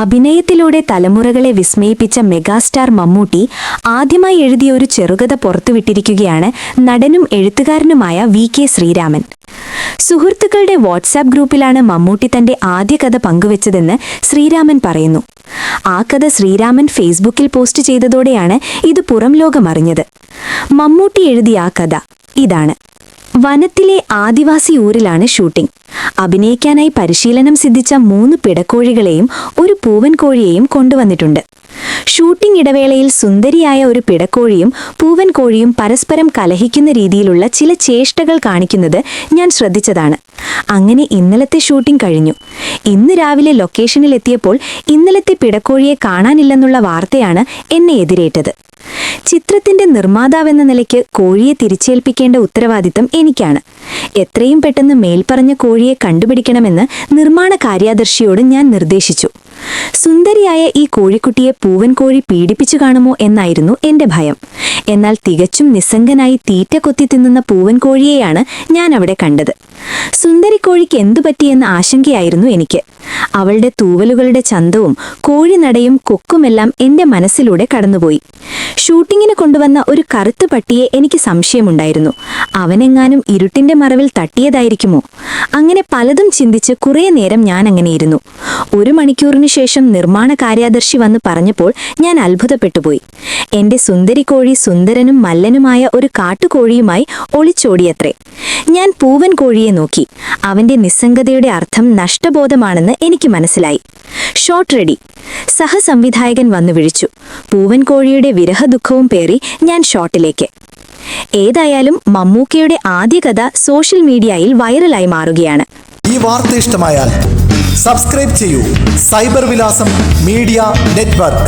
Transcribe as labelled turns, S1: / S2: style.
S1: അഭിനയത്തിലൂടെ തലമുറകളെ വിസ്മയിപ്പിച്ച മെഗാസ്റ്റാർ മമ്മൂട്ടി ആദ്യമായി എഴുതിയ ഒരു ചെറുകഥ പുറത്തുവിട്ടിരിക്കുകയാണ് നടനും എഴുത്തുകാരനുമായ വി.കെ. ശ്രീരാമൻ. സുഹൃത്തുക്കളുടെ വാട്സാപ്പ് ഗ്രൂപ്പിലാണ് മമ്മൂട്ടി തന്റെ ആദ്യ കഥ പങ്കുവച്ചതെന്ന് ശ്രീരാമൻ പറയുന്നു. ആ കഥ ശ്രീരാമൻ ഫേസ്ബുക്കിൽ പോസ്റ്റ് ചെയ്തതോടെയാണ് ഇത് പുറം ലോകമറിഞ്ഞത്. മമ്മൂട്ടി എഴുതിയ ആ കഥ ഇതാണ്. വനത്തിലെ ആദിവാസി ഊരിലാണ് ഷൂട്ടിംഗ്. അഭിനയിക്കാനായി പരിശീലനം സിദ്ധിച്ച 3 പിടക്കോഴികളെയും ഒരു പൂവൻ കോഴിയെയും കൊണ്ടുവന്നിട്ടുണ്ട്. ഷൂട്ടിംഗ് ഇടവേളയിൽ സുന്ദരിയായ ഒരു പിടക്കോഴിയും പൂവൻ കോഴിയും പരസ്പരം കലഹിക്കുന്ന രീതിയിലുള്ള ചില ചേഷ്ടകൾ കാണിക്കുന്നത് ഞാൻ ശ്രദ്ധിച്ചതാണ്. അങ്ങനെ ഇന്നലത്തെ ഷൂട്ടിംഗ് കഴിഞ്ഞു. ഇന്ന് രാവിലെ ലൊക്കേഷനിലെത്തിയപ്പോൾ ഇന്നലത്തെ പിടക്കോഴിയെ കാണാനില്ലെന്നുള്ള വാർത്തയാണ് എന്നെ എതിരേറ്റത്. ചിത്രത്തിന്റെ നിർമ്മാതാവെന്ന നിലയ്ക്ക് കോഴിയെ തിരിച്ചേൽപ്പിക്കേണ്ട ഉത്തരവാദിത്തം എനിക്കാണ്. എത്രയും പെട്ടെന്ന് മേൽപ്പറഞ്ഞ കോഴിയെ കണ്ടുപിടിക്കണമെന്ന് നിർമ്മാണ കാര്യദർശിയോട് ഞാൻ നിർദ്ദേശിച്ചു. സുന്ദരിയായ ഈ കോഴിക്കുട്ടിയെ പൂവൻ കോഴി പീഡിപ്പിച്ചു കാണുമോ എന്നായിരുന്നു എന്റെ ഭയം. എന്നാൽ തികച്ചും നിസ്സംഗനായി തീറ്റ കൊത്തി തിന്നുന്ന പൂവൻ കോഴിയെയാണ് ഞാൻ അവിടെ കണ്ടത്. സുന്ദരിക്കോഴിക്ക് എന്തുപറ്റിയെന്ന ആശങ്കയായിരുന്നു എനിക്ക്. അവളുടെ തൂവലുകളുടെ ചന്തവും കോഴിനടയും കൊക്കുമെല്ലാം എന്റെ മനസ്സിലൂടെ കടന്നുപോയി. ഷൂട്ടിങ്ങിന് കൊണ്ടുവന്ന ഒരു കറുത്ത പട്ടിയെ എനിക്ക് സംശയമുണ്ടായിരുന്നു. അവനെങ്ങാനും ഇരുട്ടിന്റെ മറവിൽ തട്ടിയതായിരിക്കുമോ? അങ്ങനെ പലതും ചിന്തിച്ച് കുറേ നേരം ഞാൻ അങ്ങനെ ഇരുന്നു. 1 മണിക്കൂറിനു ശേഷം നിർമ്മാണ കാര്യദർശി വന്ന് പറഞ്ഞപ്പോൾ ഞാൻ അത്ഭുതപ്പെട്ടുപോയി. എന്റെ സുന്ദരിക്കോഴി സുന്ദരനും മല്ലനുമായ ഒരു കാട്ടുകോഴിയുമായി ഒളിച്ചോടിയത്രേ. ഞാൻ പൂവൻ കോഴിയെ നോക്കി. അവന്റെ നിസ്സംഗതയുടെ അർത്ഥം നഷ്ടബോധമാണെന്ന് എനിക്ക് മനസ്സിലായി. Shot ready. സഹസംവിധായകൻ വന്നു വിളിച്ചു. പൂവൻ കോഴിയുടെ വിരഹദുഃഖവും പേറി ഞാൻ ഷോട്ടിലേക്ക്. ഏതായാലും മമ്മൂക്കയുടെ ആദ്യ കഥ സോഷ്യൽ മീഡിയയിൽ വൈറലായി മാറുകയാണ്.
S2: ഈ വാർത്ത ഇഷ്ടമായാൽ സബ്സ്ക്രൈബ് ചെയ്യൂ. സൈബർ വിലാസം മീഡിയ നെറ്റ്വർക്ക്.